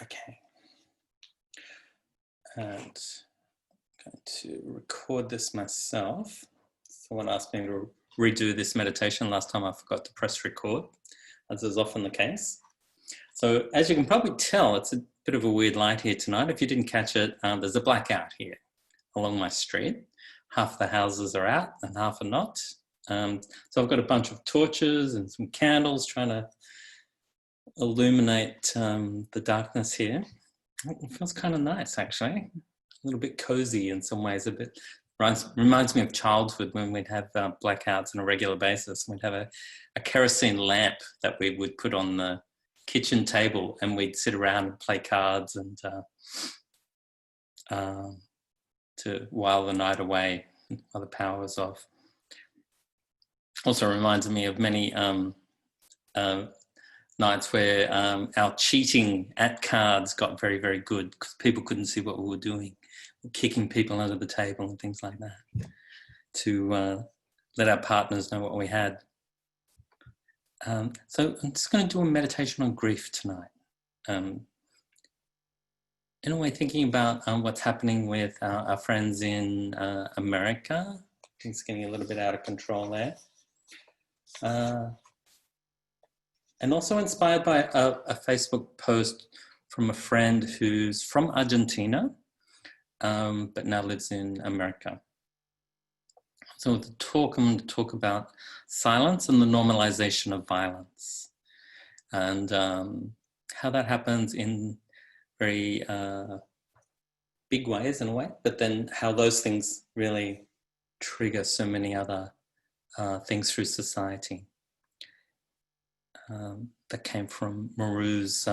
Okay. And I'm going to record this myself. Someone asked me to redo this meditation. Last time I forgot to press record, as is often the case. So as you can probably tell, it's a bit of a weird light here tonight. If you didn't catch it, there's a blackout here along my street. Half the houses are out and half are not. So I've got a bunch of torches and some candles trying to illuminate the darkness here. It feels kind of nice, actually. A little bit cozy in some ways. A bit reminds me of childhood when we'd have blackouts on a regular basis. We'd have a kerosene lamp that we would put on the kitchen table, and we'd sit around and play cards and to while the night away while the power was off. Also reminds me of many nights where our cheating at cards got very, very good because people couldn't see what we were doing. We're kicking people under the table and things like that to let our partners know what we had. So I'm just going to do a meditation on grief tonight. In a way, thinking about what's happening with our friends in America. Things getting a little bit out of control there. And also inspired by a Facebook post from a friend who's from Argentina, but now lives in America. So with the talk, I'm going to talk about silence and the normalization of violence, and how that happens in very big ways in a way, but then how those things really trigger so many other things through society. That came from Maru's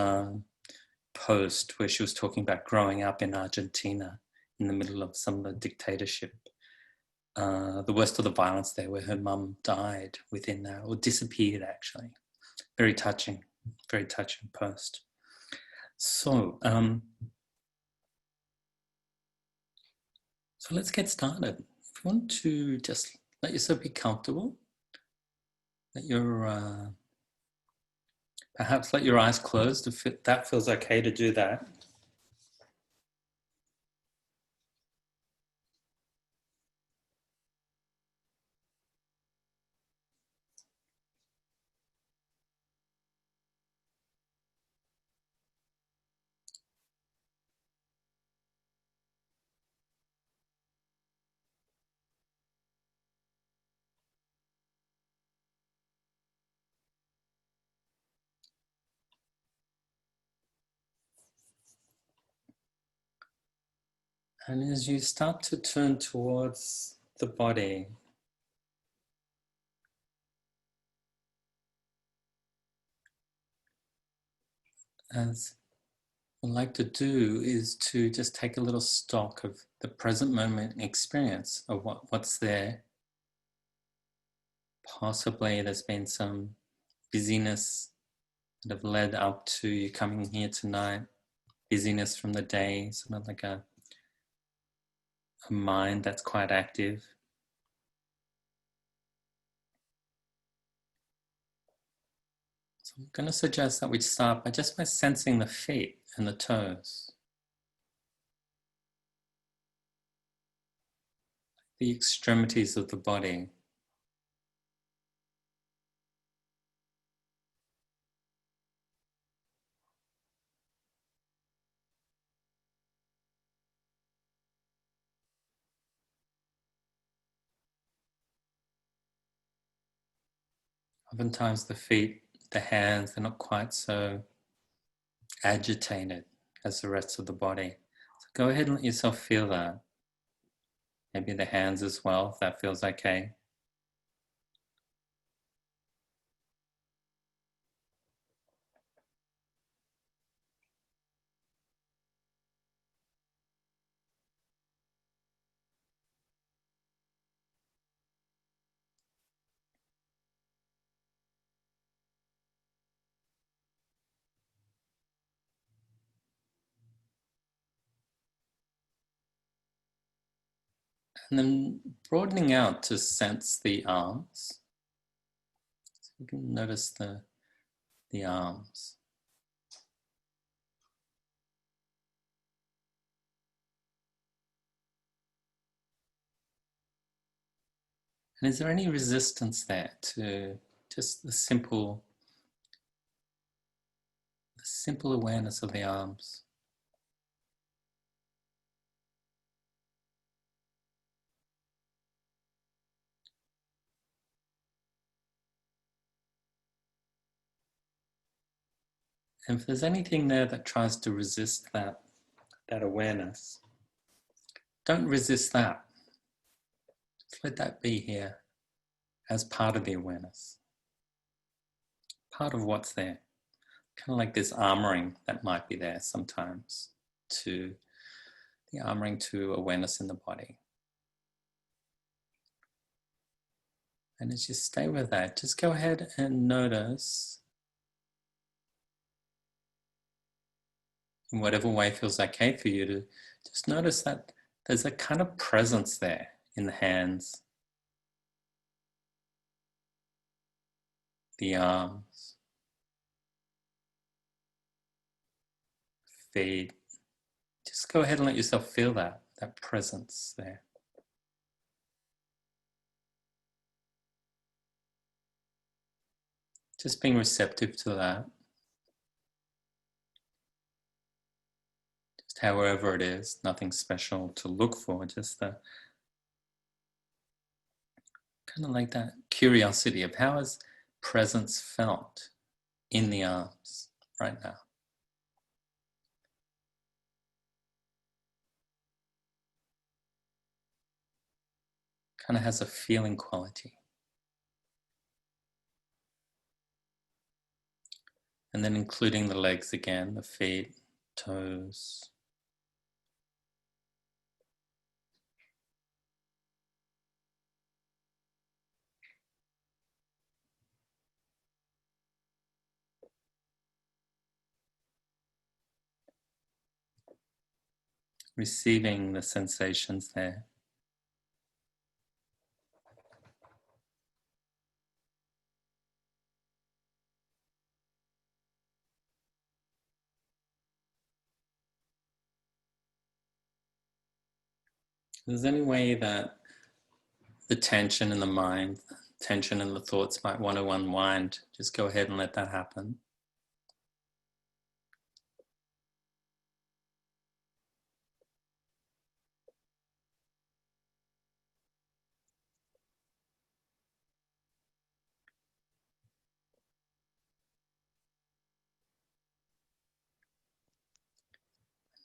post where she was talking about growing up in Argentina in the middle of some of the dictatorship. The worst of the violence there, where her mum died within that, or disappeared actually. Very touching post. So, so let's get started. If you want to just let yourself be comfortable, let your perhaps let your eyes closed if that feels okay to do that. And as you start to turn towards the body, as I'd like to do is to just take a little stock of the present moment experience of what's there. Possibly there's been some busyness that have led up to you coming here tonight, busyness from the day, sort of like a mind that's quite active. So I'm going to suggest that we start by just sensing the feet and the toes. The extremities of the body. Oftentimes the feet, the hands, they're not quite so agitated as the rest of the body. So go ahead and let yourself feel that. Maybe the hands as well, if that feels okay. And then broadening out to sense the arms. So you can notice the arms. And is there any resistance there to just the simple awareness of the arms? And if there's anything there that tries to resist that awareness, don't resist that. Just let that be here as part of the awareness, part of what's there. Kind of like this armoring that might be there sometimes, to the armoring to awareness in the body. And as you stay with that, just go ahead and notice, in whatever way feels okay for you, to just notice that there's a kind of presence there in the hands, the arms, feet. Just go ahead and let yourself feel that presence there. Just being receptive to that. Just however it is, nothing special to look for, just the kind of like that curiosity of how is presence felt in the arms right now. Kind of has a feeling quality. And then including the legs again, the feet, toes. Receiving the sensations there. If there's any way that the tension in the mind, tension in the thoughts might want to unwind, just go ahead and let that happen.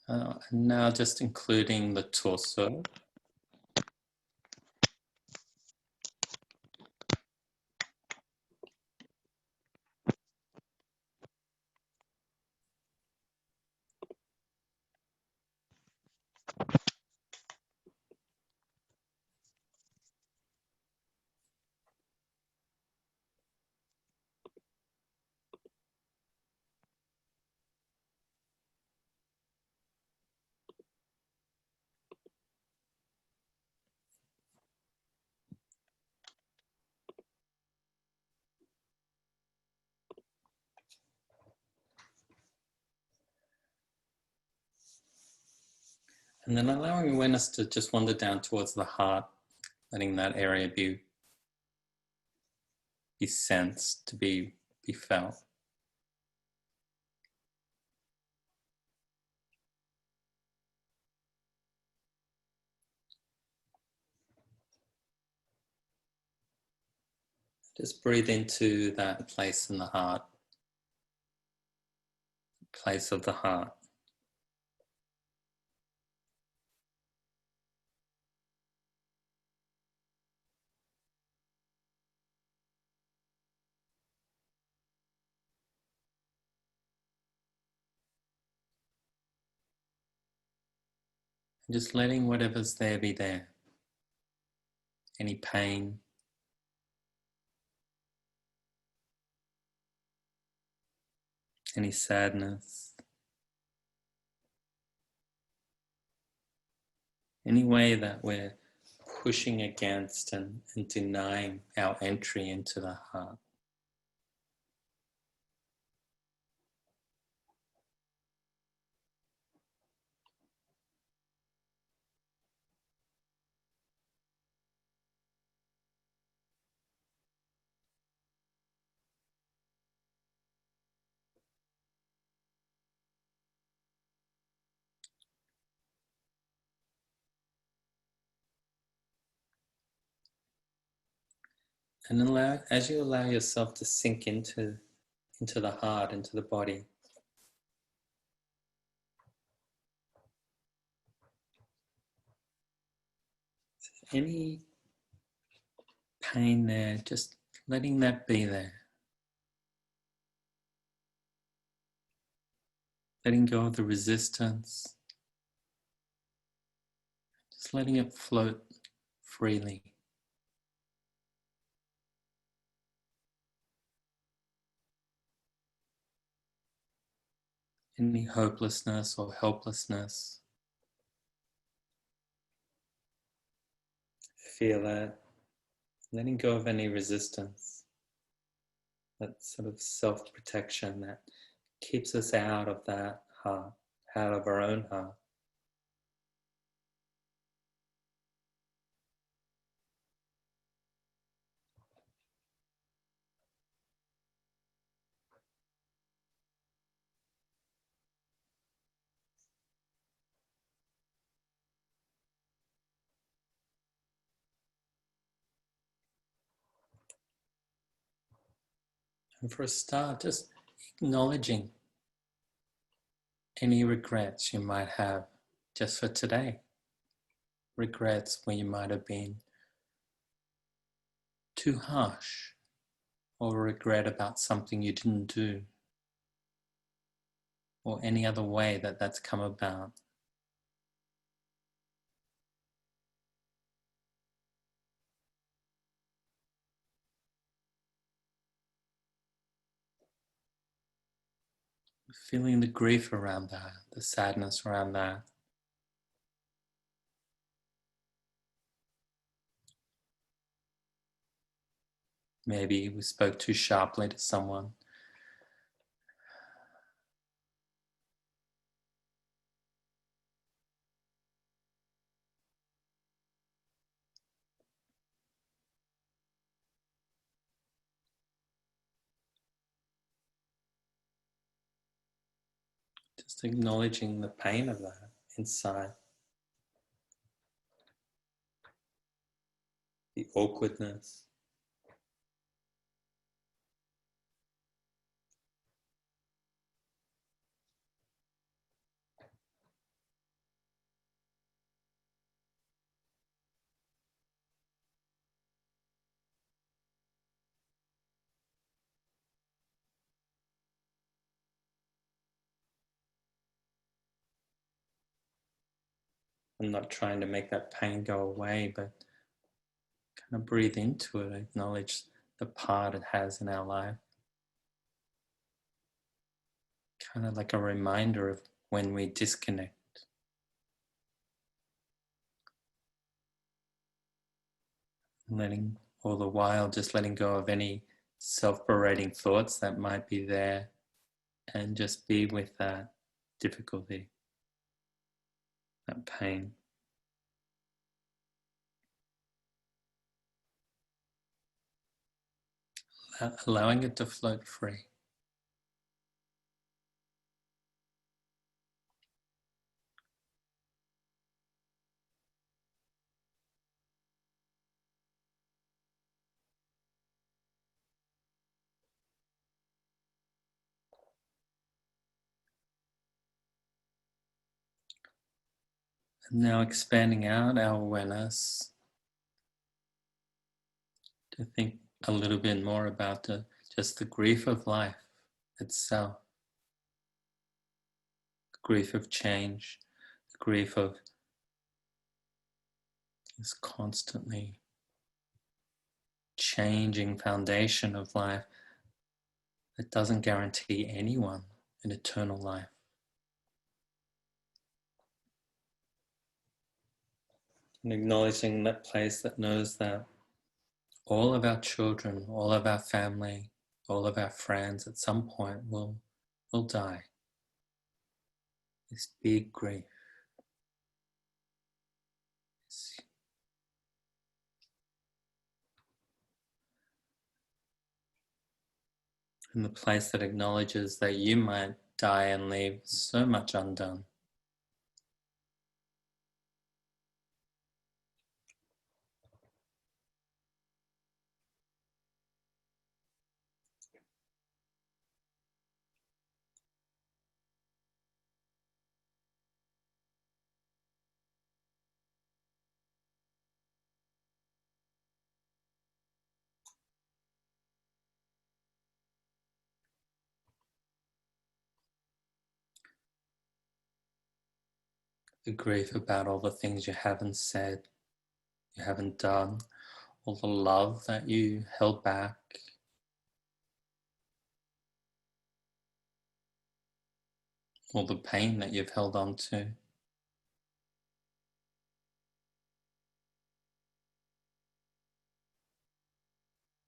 And now just including the torso. And then allowing awareness to just wander down towards the heart, letting that area be sensed, to be felt. Just breathe into that place in the heart, place of the heart. And just letting whatever's there be there. Any pain, any sadness, any way that we're pushing against and denying our entry into the heart. And as you allow yourself to sink into the heart, into the body, any pain there, just letting that be there. Letting go of the resistance, just letting it float freely. Any hopelessness or helplessness, feel that. Letting go of any resistance, that sort of self-protection that keeps us out of that heart, out of our own heart. And for a start, just acknowledging any regrets you might have just for today. Regrets where you might have been too harsh, or regret about something you didn't do, or any other way that that's come about. Feeling the grief around that, the sadness around that. Maybe we spoke too sharply to someone. Just acknowledging the pain of that inside. The awkwardness. I'm not trying to make that pain go away, but kind of breathe into it, acknowledge the part it has in our life. Kind of like a reminder of when we disconnect. Letting, all the while, just letting go of any self-berating thoughts that might be there, and just be with that difficulty, that pain. Allowing it to float free. And now expanding out our awareness to think a little bit more about just the grief of life itself, the grief of change, the grief of this constantly changing foundation of life that doesn't guarantee anyone an eternal life. And acknowledging that place that knows that all of our children, all of our family, all of our friends at some point will die. This big grief. And the place that acknowledges that you might die and leave so much undone. the grief about all the things you haven't said, you haven't done, all the love that you held back, all the pain that you've held on to.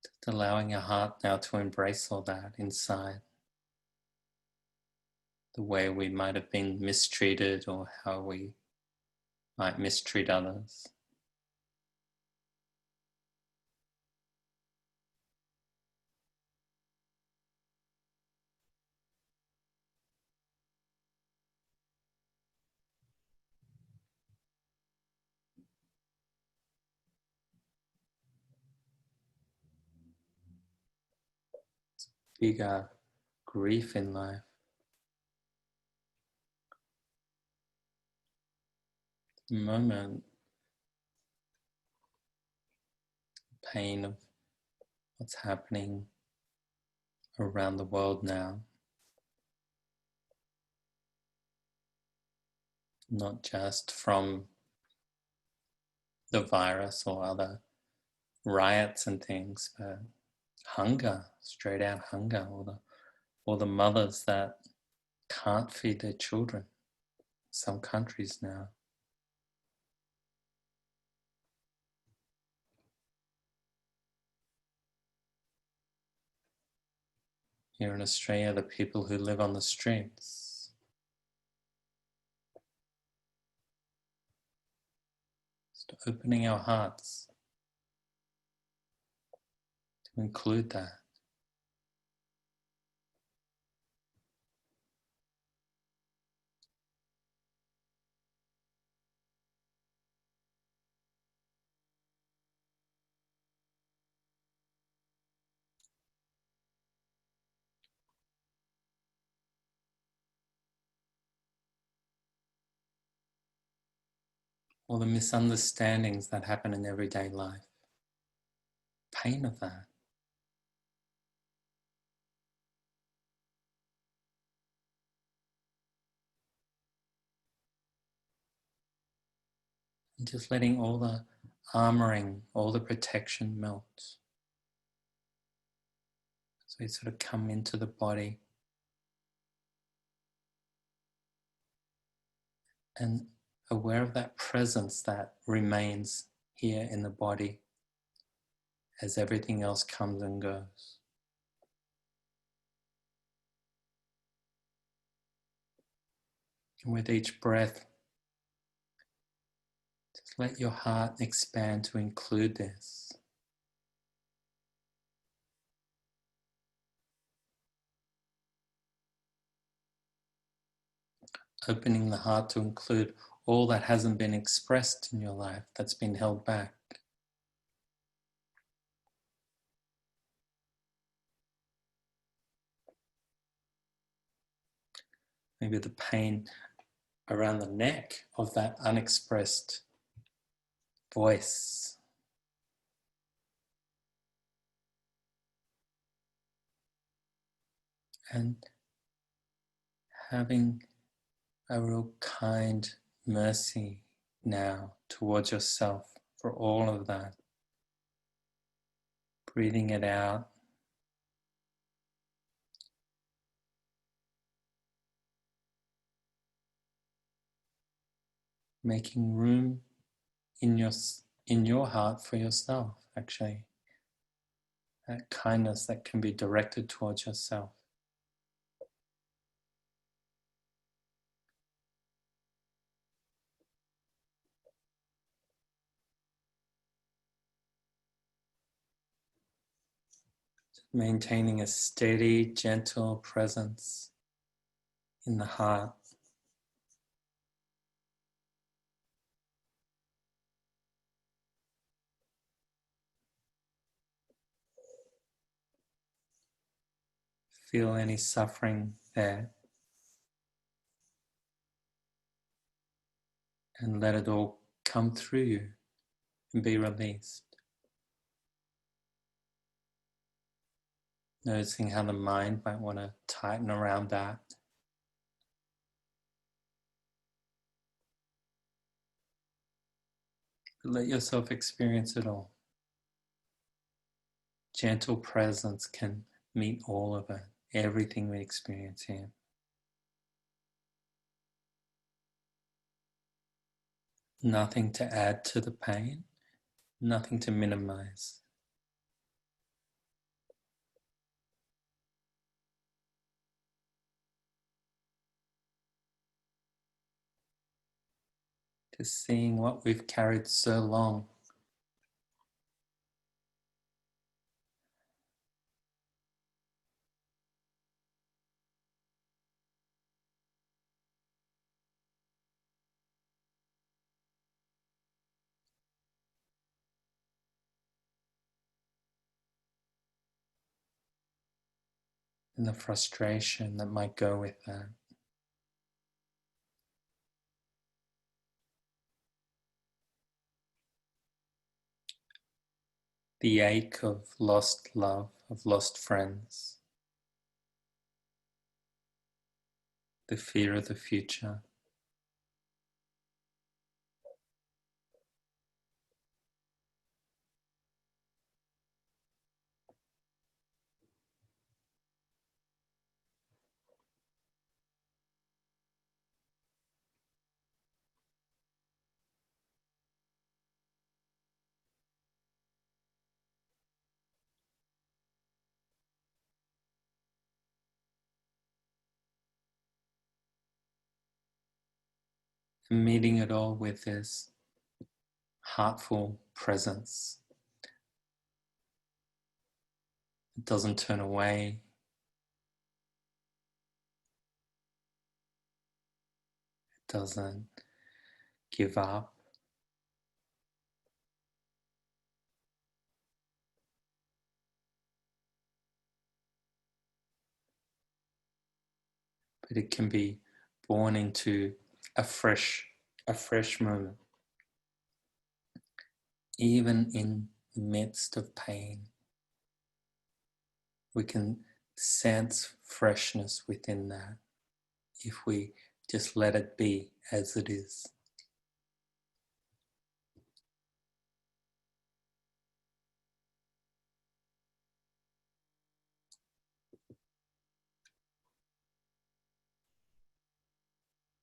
Just allowing your heart now to embrace all that inside. The way we might have been mistreated or how we might mistreat others. Bigger grief in life. The moment, pain of what's happening around the world now. Not just from the virus or other riots and things, but hunger, straight out hunger, or the mothers that can't feed their children. Some countries now. Here in Australia, the people who live on the streets. Just opening our hearts to include that. All the misunderstandings that happen in everyday life. Pain of that. And just letting all the armoring, all the protection melt. So you sort of come into the body and aware of that presence that remains here in the body as everything else comes and goes. And with each breath, just let your heart expand to include this. Opening the heart to include all that hasn't been expressed in your life, that's been held back. Maybe the pain around the neck of that unexpressed voice. And having a real kind mercy now towards yourself for all of that. Breathing it out. Making room in your heart for yourself, actually. That kindness that can be directed towards yourself. Maintaining a steady, gentle presence in the heart. Feel any suffering there and let it all come through you and be released. Noticing how the mind might want to tighten around that. But let yourself experience it all. Gentle presence can meet all of it, everything we experience here. Nothing to add to the pain, nothing to minimize. Just seeing what we've carried so long. And the frustration that might go with that. The ache of lost love, of lost friends. The fear of the future. And meeting it all with this heartful presence. It doesn't turn away. It doesn't give up. But it can be born into a fresh moment. Even in the midst of pain, we can sense freshness within that if we just let it be as it is.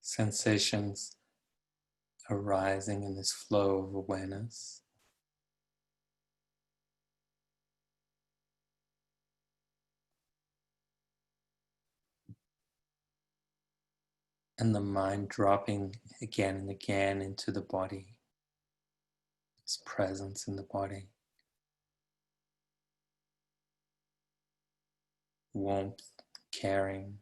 Sensations arising in this flow of awareness. And the mind dropping again and again into the body, its presence in the body. Warmth, caring.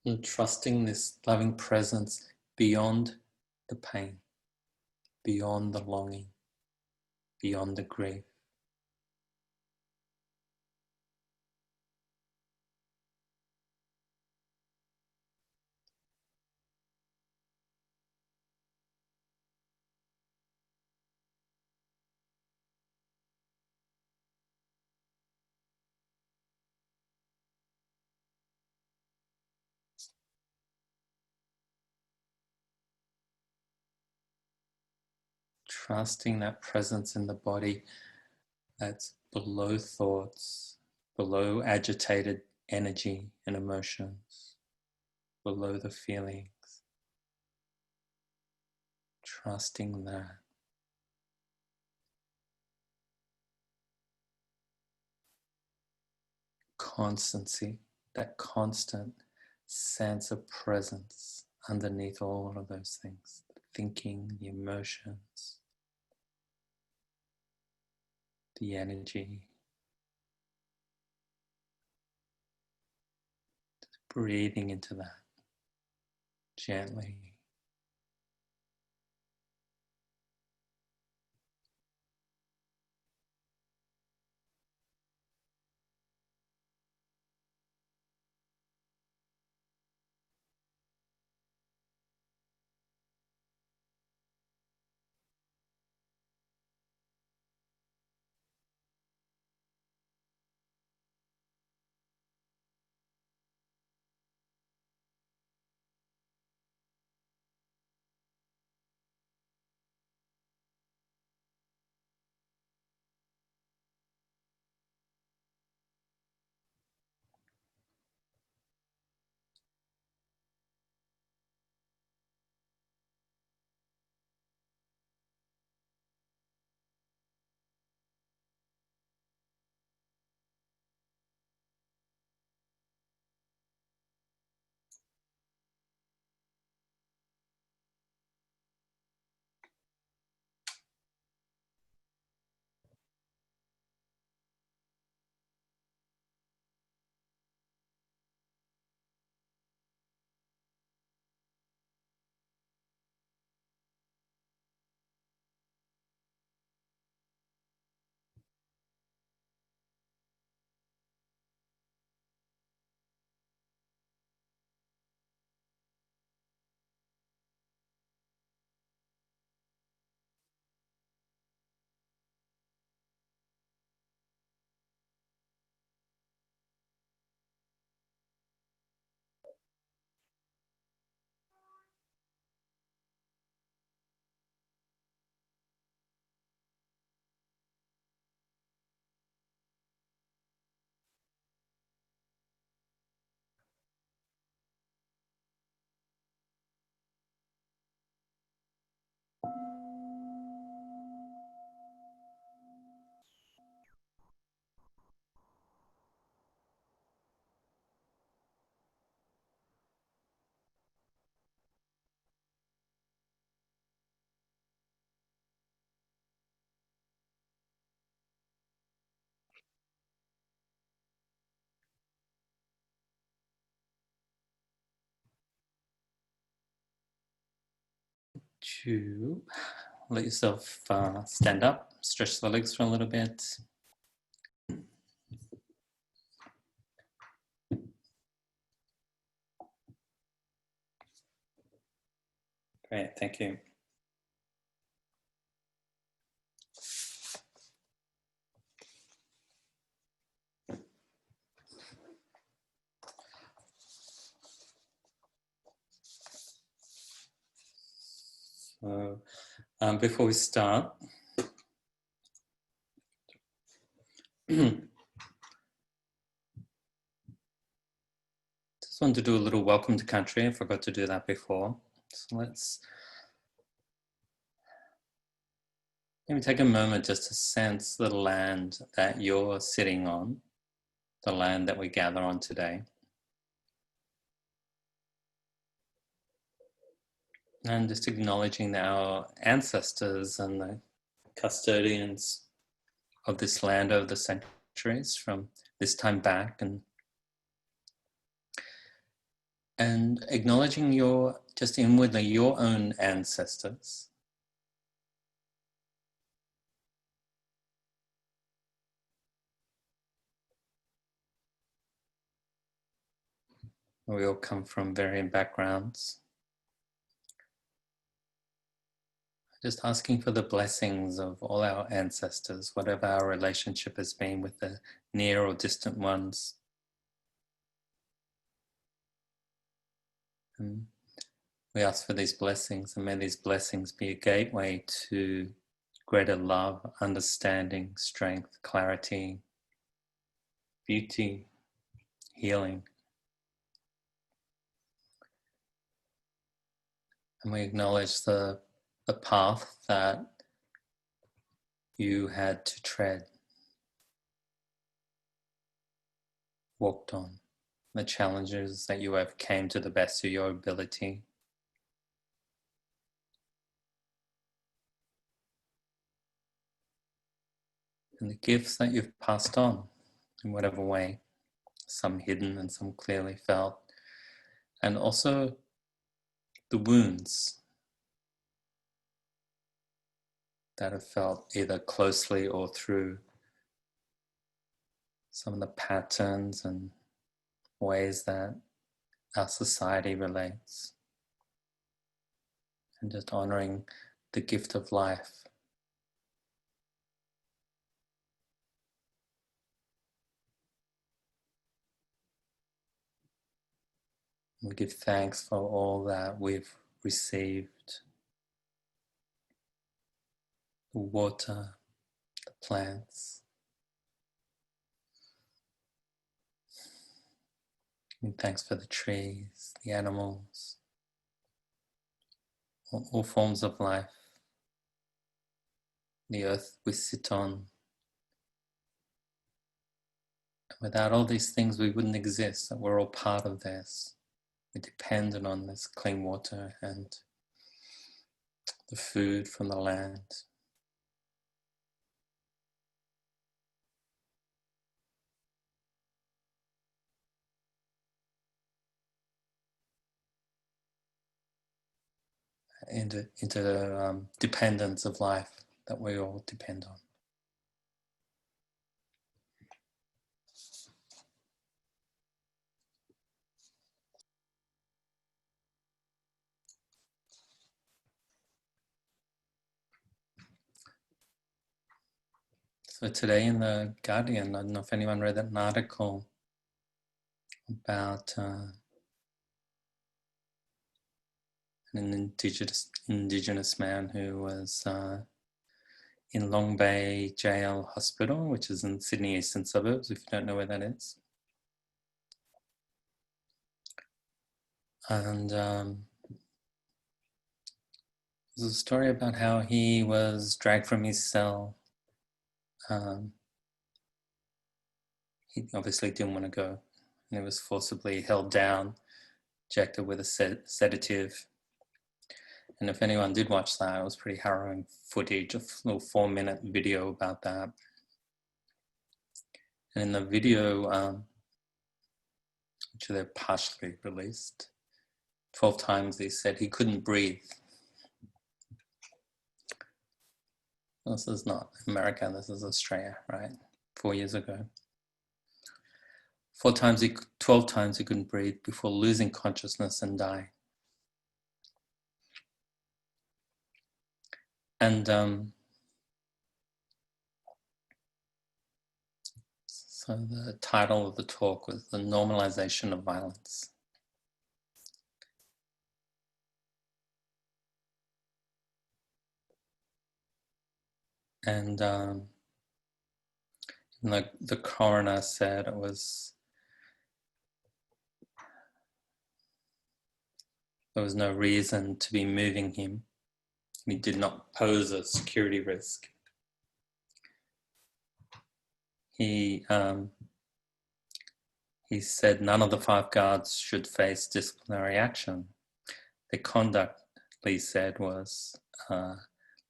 And trusting this loving presence beyond the pain, beyond the longing, beyond the grief. Trusting that presence in the body that's below thoughts, below agitated energy and emotions, below the feelings. Trusting that. Constancy, that constant sense of presence underneath all of those things, the thinking, the emotions, the energy. Just breathing into that gently. to let yourself stand up, stretch the legs for a little bit. Great, thank you. So, before we start, just want to do a little welcome to country. I forgot to do that before. So let's maybe take a moment just to sense the land that you're sitting on, the land that we gather on today. And just acknowledging that our ancestors and the custodians of this land over the centuries from this time back, and acknowledging your, just inwardly, your own ancestors. We all come from varying backgrounds. Just asking for the blessings of all our ancestors, whatever our relationship has been with the near or distant ones. And we ask for these blessings, and may these blessings be a gateway to greater love, understanding, strength, clarity, beauty, healing. And we acknowledge the path that you had to tread, walked on, the challenges that you overcame to the best of your ability. And the gifts that you've passed on in whatever way, some hidden and some clearly felt. And also the wounds that have felt either closely or through some of the patterns and ways that our society relates. And just honoring the gift of life. We give thanks for all that we've received. The water, the plants. And thanks for the trees, the animals, all forms of life. The earth we sit on. Without all these things, we wouldn't exist. We're all part of this. We're dependent on this clean water and the food from the land. Into the dependence of life that we all depend on. So today in The Guardian, I don't know if anyone read an article about an indigenous man who was in Long Bay Jail Hospital, which is in Sydney eastern suburbs, if you don't know where that is. And there's a story about how he was dragged from his cell. He obviously didn't want to go, and he was forcibly held down, injected with a sedative. And if anyone did watch that, it was pretty harrowing footage, a little 4-minute video about that. And in the video, which they're partially released, 12 times he said he couldn't breathe. This is not America, this is Australia, right? 4 years ago. 12 times he couldn't breathe before losing consciousness and dying. And so the title of the talk was The Normalisation of Violence. And like the coroner said, there was no reason to be moving him. He did not pose a security risk. He said none of the 5 guards should face disciplinary action. Their conduct, Lee said, was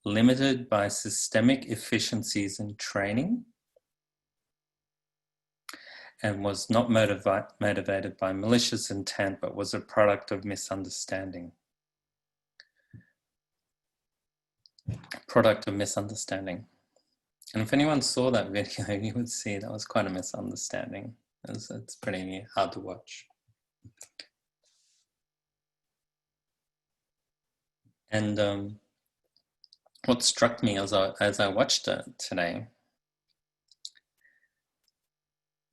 limited by systemic efficiencies in training and was not motivated by malicious intent, but was a product of misunderstanding. And if anyone saw that video, you would see that was quite a misunderstanding. It's pretty hard to watch. And what struck me as I watched it today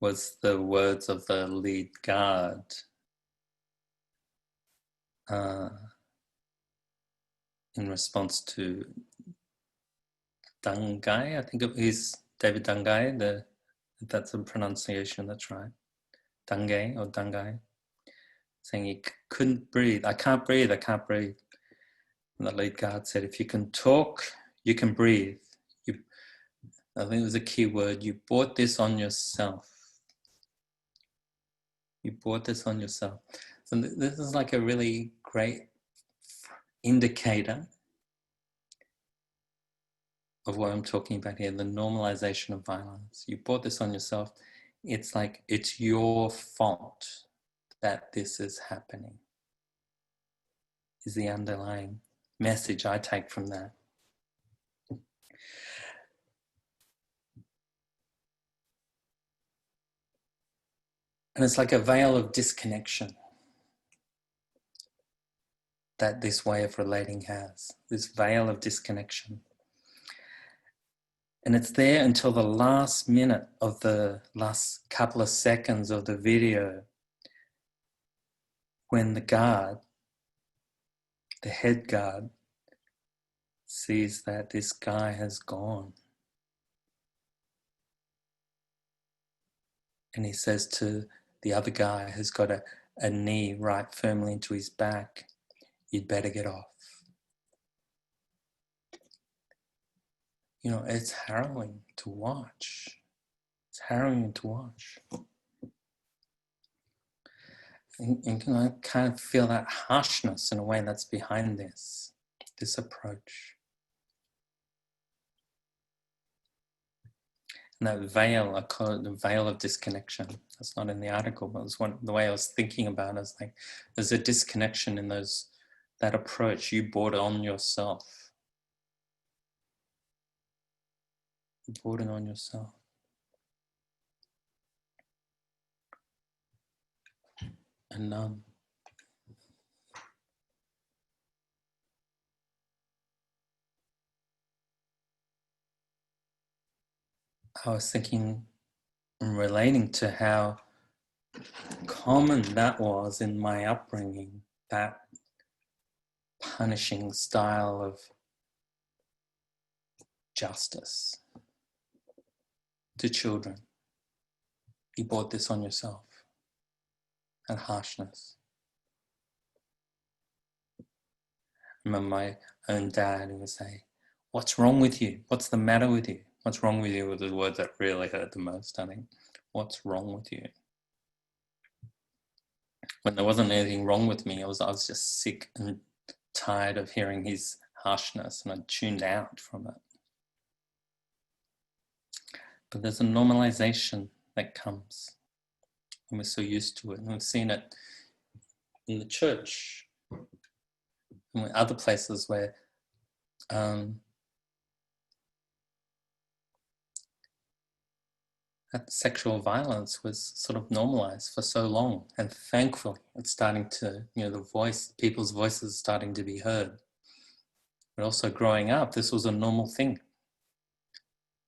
was the words of the lead guard. In response to Dangai, I think he's David Dangai, if that's a pronunciation that's right. Dangai or Dangai, saying he couldn't breathe. I can't breathe. And the lead guard said, if you can talk, you can breathe. I think it was a key word. You brought this on yourself. So this is like a really great indicator of what I'm talking about here, the normalization of violence. You brought this on yourself. It's like it's your fault that this is happening, is the underlying message I take from that. And it's like a veil of disconnection that this way of relating has, this veil of disconnection. And it's there until the last minute of the last couple of seconds of the video when the guard, the head guard, sees that this guy has gone. And he says to the other guy who's got a knee right firmly into his back, you'd better get off. You know, it's harrowing to watch. And I kind of feel that harshness in a way that's behind this approach. And that veil, I call it the veil of disconnection. That's not in the article, but it's the way I was thinking about it. Is like there's a disconnection in that approach you brought on yourself. You brought it on yourself. And I was thinking and relating to how common that was in my upbringing, that punishing style of justice to children. You brought this on yourself, and harshness. I remember my own dad who would say, what's wrong with you? What's the matter with you? What's wrong with you were the words that really hurt the most, I think. What's wrong with you? When there wasn't anything wrong with me, I was just sick and tired of hearing his harshness, and I tuned out from it. But there's a normalization that comes, and we're so used to it. And we've seen it in the church and in other places where that sexual violence was sort of normalized for so long, and thankfully it's starting to, people's voices starting to be heard. But also growing up, this was a normal thing.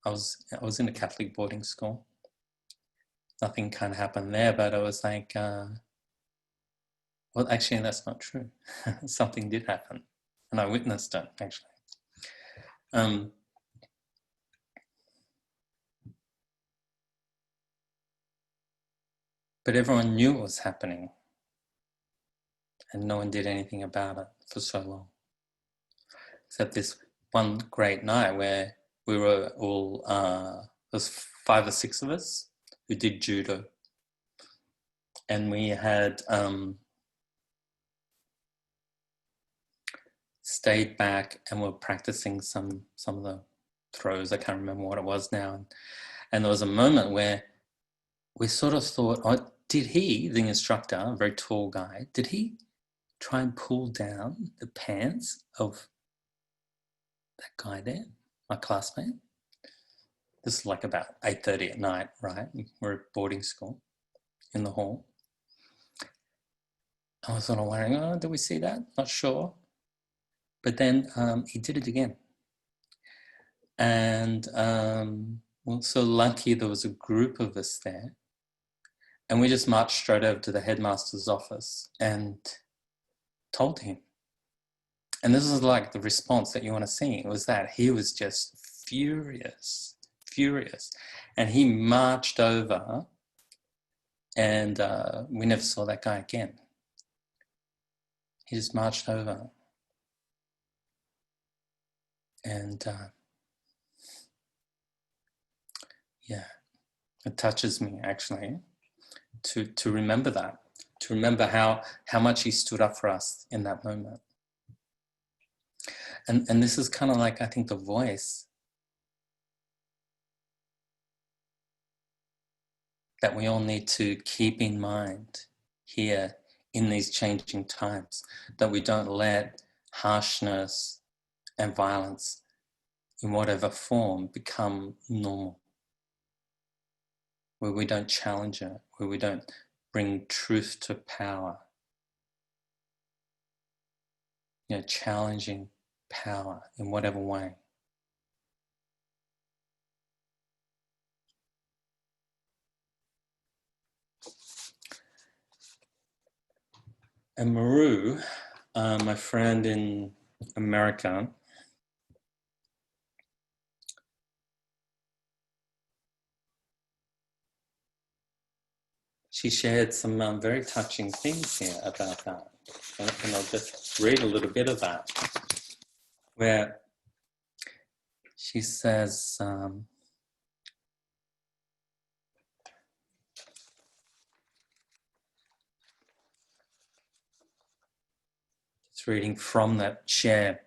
I was in a Catholic boarding school. Nothing kind of happened there, but I was like, well, actually, that's not true. Something did happen, and I witnessed it, actually. But everyone knew it was happening, and no one did anything about it for so long. Except this one great night where we were all, there's 5 or 6 of us who did judo. And we had stayed back and were practicing some of the throws. I can't remember what it was now. And there was a moment where we sort of thought, oh, did he, the instructor, a very tall guy, did he try and pull down the pants of that guy there, my classmate? This is like about 8:30 at night, right? We're at boarding school in the hall. I was sort of wondering, oh, did we see that? Not sure. But then he did it again. And well, so lucky there was a group of us there. And we just marched straight over to the headmaster's office and told him. And this is like the response that you want to see. It was that he was just furious. And he marched over, and we never saw that guy again. He just marched over. And yeah, it touches me actually to remember that, to remember how much he stood up for us in that moment. And this is kind of like, I think, the voice that we all need to keep in mind here in these changing times, that we don't let harshness and violence in whatever form become normal, where we don't challenge it, where we don't bring truth to power, challenging power in whatever way. And Maru, my friend in America, she shared some very touching things here about that. And I'll just read a little bit of that, where she says, it's reading from that share.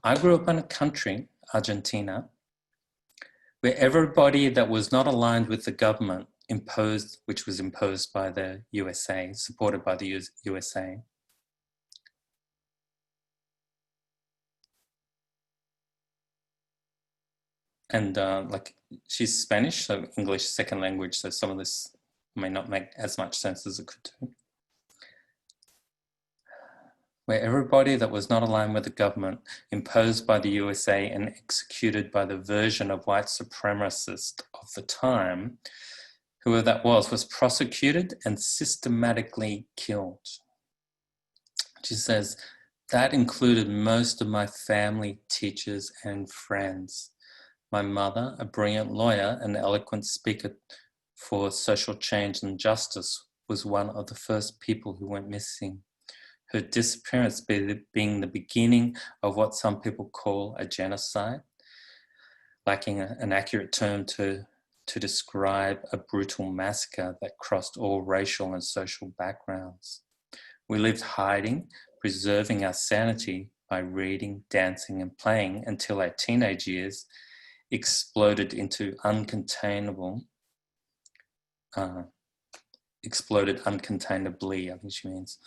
I grew up in a country, Argentina, where everybody that was not aligned with the government which was imposed by the USA, supported by the USA, and like, she's Spanish, so English second language, so some of this may not make as much sense as it could do. Where everybody that was not aligned with the government, imposed by the USA and executed by the version of white supremacist of the time, whoever that was prosecuted and systematically killed. She says, that included most of my family, teachers, and friends. My mother, a brilliant lawyer and eloquent speaker for social change and justice, was one of the first people who went missing. Her disappearance being the beginning of what some people call a genocide, lacking an accurate term to describe a brutal massacre that crossed all racial and social backgrounds. We lived hiding, preserving our sanity by reading, dancing, and playing until our teenage years exploded uncontainably, I think she means.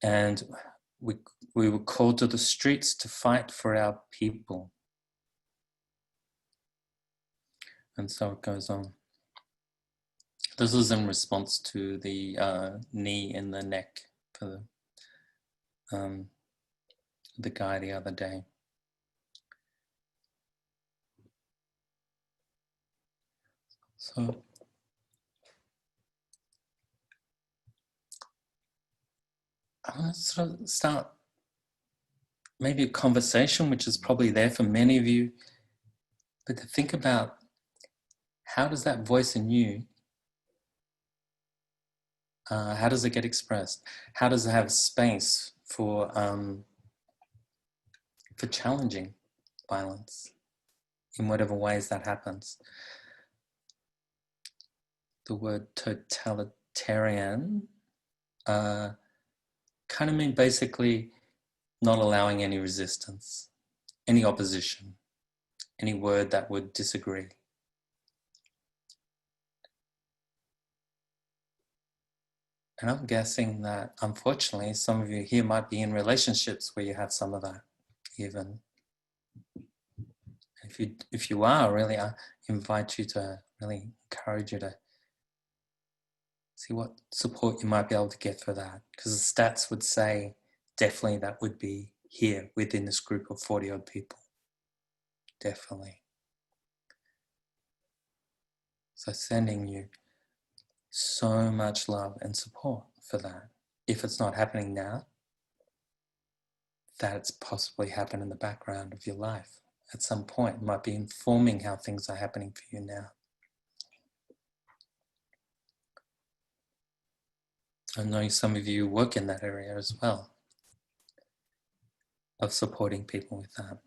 And we were called to the streets to fight for our people. And so it goes on. This was in response to the knee in the neck for the guy the other day. So I want to sort of start maybe a conversation, which is probably there for many of you, but to think about, how does that voice in you, how does it get expressed? How does it have space for challenging violence in whatever ways that happens? The word totalitarian kind of mean basically not allowing any resistance, any opposition, any word that would disagree. And I'm guessing that, unfortunately, some of you here might be in relationships where you have some of that, even. If you are, really, I invite you to really encourage you to see what support you might be able to get for that. Because the stats would say definitely that would be here within this group of 40 odd people. Definitely. So sending you so much love and support for that. If it's not happening now, that it's possibly happened in the background of your life at some point. It might be informing how things are happening for you now. I know some of you work in that area as well, of supporting people with that.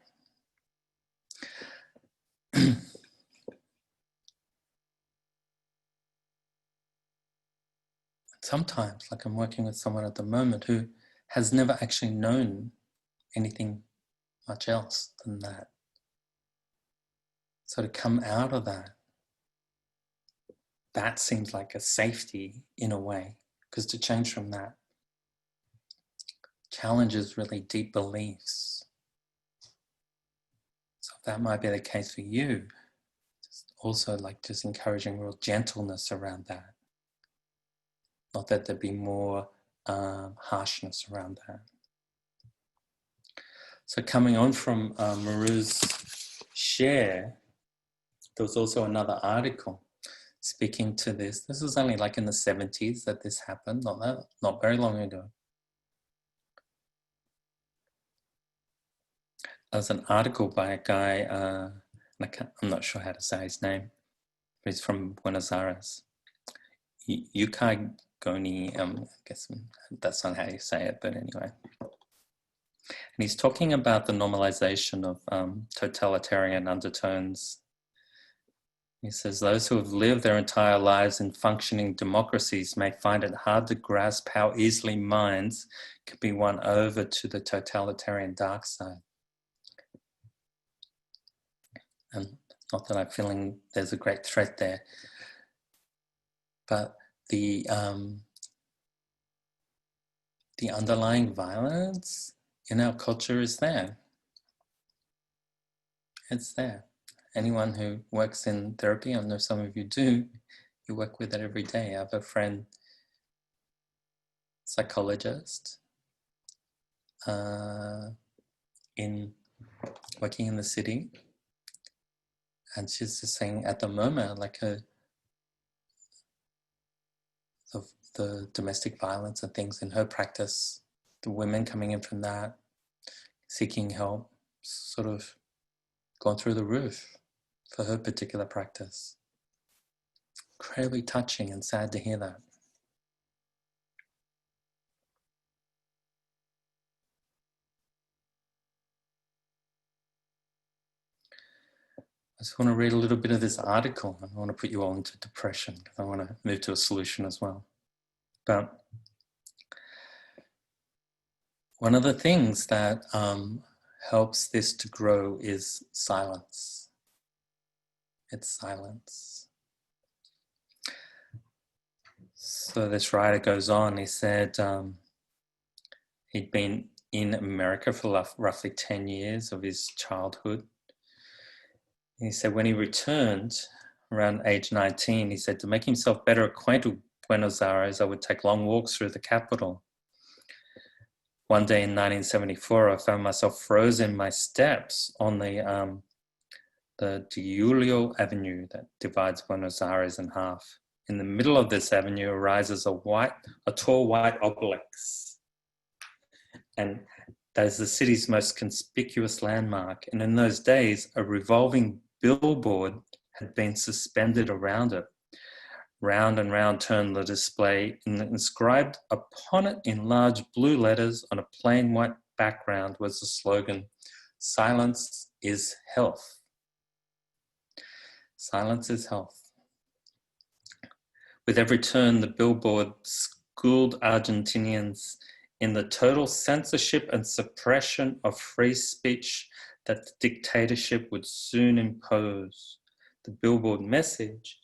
Sometimes, like I'm working with someone at the moment who has never actually known anything much else than that. So to come out of that seems like a safety in a way, because to change from that challenges really deep beliefs. So that might be the case for you. Also, like just encouraging real gentleness around that. Not that there'd be more harshness around that. So coming on from Maru's share, there was also another article speaking to this. This was only like in the 70s that this happened, not very long ago. There was an article by a guy, I'm not sure how to say his name, but he's from Buenos Aires. Yukai Goni, I guess that's not how you say it, but anyway. And he's talking about the normalization of totalitarian undertones. He says, those who have lived their entire lives in functioning democracies may find it hard to grasp how easily minds can be won over to the totalitarian dark side. And not that I'm feeling there's a great threat there, but the underlying violence in our culture is there. It's there. Anyone who works in therapy, I know some of you do, you work with it every day. I have a friend, psychologist, working in the city, and she's just saying at the moment, like the domestic violence and things in her practice, the women coming in from that, seeking help, sort of gone through the roof for her particular practice. Incredibly touching and sad to hear that. I just want to read a little bit of this article. I want to put you all into depression because I want to move to a solution as well. But one of the things that helps this to grow is silence. It's silence. So this writer goes on, he said he'd been in America for roughly 10 years of his childhood. He said when he returned around age 19, he said, to make himself better acquainted with Buenos Aires, I would take long walks through the capital. One day in 1974, I found myself frozen in my steps on the Julio Avenue that divides Buenos Aires in half. In the middle of this avenue arises a tall white obelisk, and that is the city's most conspicuous landmark. And in those days, a revolving billboard had been suspended around it. Round and round turned the display, and inscribed upon it in large blue letters on a plain white background was the slogan, "Silence is health." Silence is health. With every turn, the billboard schooled Argentinians in the total censorship and suppression of free speech that the dictatorship would soon impose. The billboard message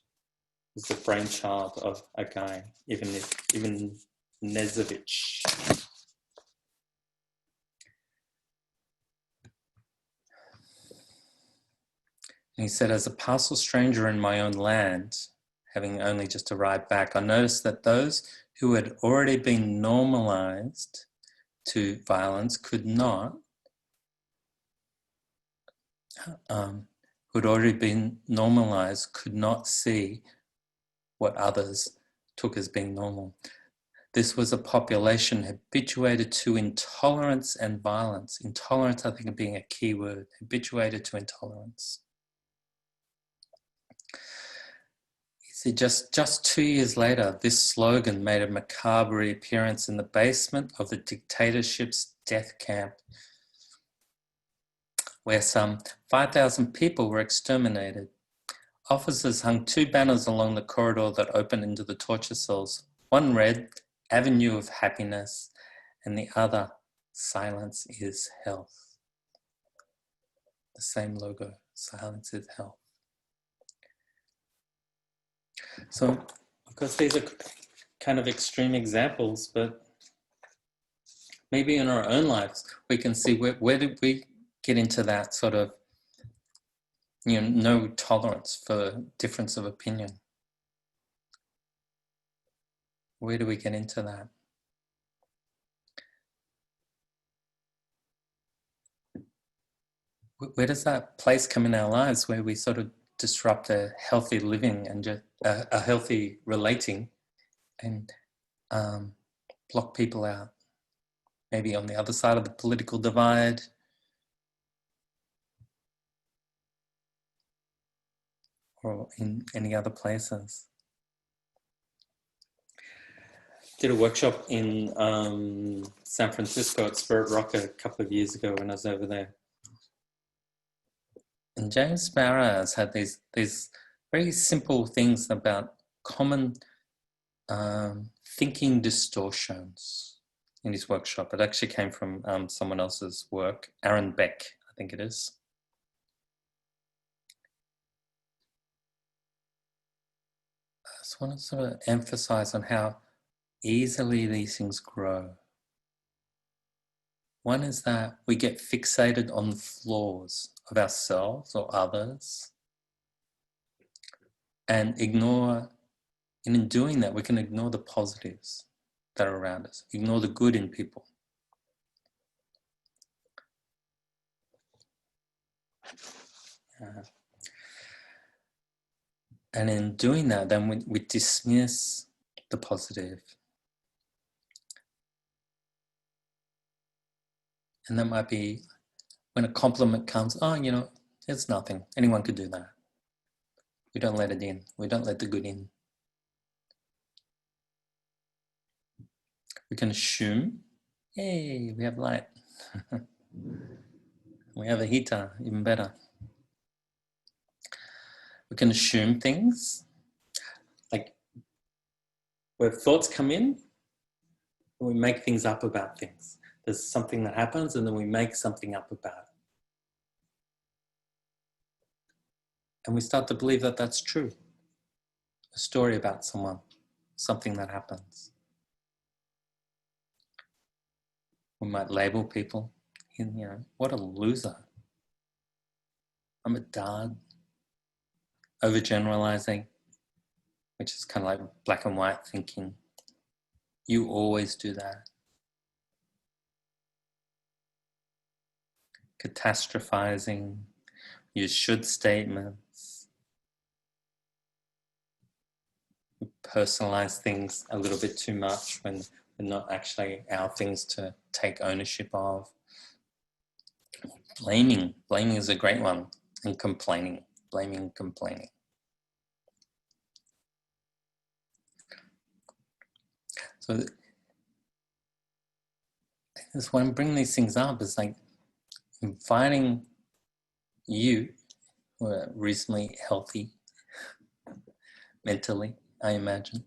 is the brainchild of a guy, Ivan Nezovich. And he said, as a parcel stranger in my own land, having only just arrived back, I noticed that those who had already been normalized to violence could not, who had already been normalized, could not see what others took as being normal. This was a population habituated to intolerance and violence. Intolerance, I think, of being a key word, habituated to intolerance. See, just 2 years later, this slogan made a macabre appearance in the basement of the dictatorship's death camp, where some 5,000 people were exterminated. Officers hung 2 banners along the corridor that opened into the torture cells. One read, "Avenue of Happiness," and the other, "Silence is Health." The same logo, "Silence is Health." So, of course, these are kind of extreme examples, but maybe in our own lives, we can see where did we get into that sort of, no tolerance for difference of opinion. Where do we get into that? Where does that place come in our lives where we sort of disrupt a healthy living and just a healthy relating and block people out? Maybe on the other side of the political divide. Or in any other places. Did a workshop in San Francisco at Spirit Rock a couple of years ago when I was over there. And James Barrows had these very simple things about common thinking distortions in his workshop. It actually came from someone else's work, Aaron Beck, I think it is. I just want to sort of emphasize on how easily these things grow. One is that we get fixated on the flaws of ourselves or others and ignore, and in doing that, we can ignore the positives that are around us, ignore the good in people. And in doing that, then we dismiss the positive. And that might be when a compliment comes, oh, it's nothing. Anyone could do that. We don't let it in. We don't let the good in. We can assume, hey, we have light. We have a heater, even better. We can assume things, like where thoughts come in, we make things up about things. There's something that happens and then we make something up about it. And we start to believe that that's true. A story about someone, something that happens. We might label people, what a loser. I'm a dud. overgeneralizing, which is kind of like black and white thinking. You always do that. Catastrophizing, use should statements, personalize things a little bit too much when they're not actually our things to take ownership of. Blaming is a great one, and complaining, blaming, complaining. So that's why I'm bringing these things up, is like inviting you, who are reasonably healthy mentally, I imagine,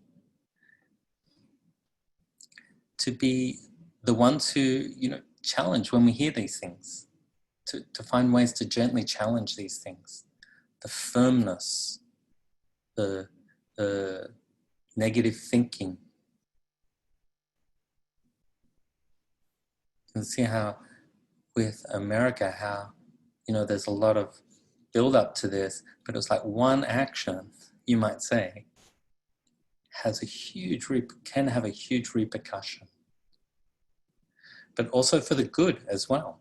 to be the ones who, you know, challenge when we hear these things, to find ways to gently challenge these things. The firmness, the negative thinking. You can see how with America, how, you know, there's a lot of build up to this, but it's like one action, you might say, has a huge, can have a huge repercussion, but also for the good as well.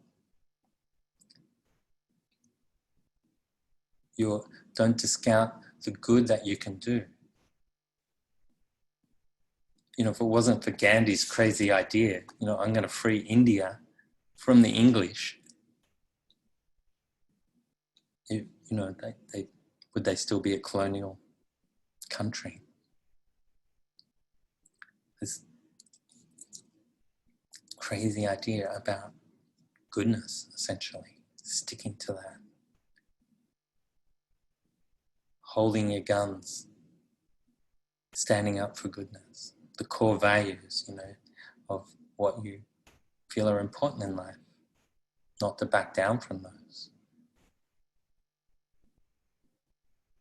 You don't discount the good that you can do. You know, if it wasn't for Gandhi's crazy idea, you know, I'm going to free India from the English, you know, would they still be a colonial country? This crazy idea about goodness, essentially, sticking to that. Holding your guns, standing up for goodness, the core values, you know, of what you feel are important in life, not to back down from those.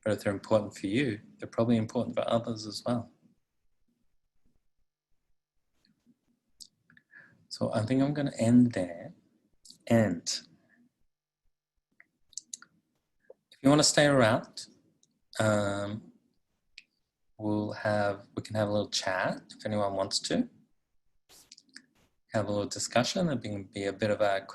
But if they're important for you, they're probably important for others as well. So I think I'm going to end there. And if you want to stay around, we can have a little chat if anyone wants to. Have a little discussion. There can be a bit of a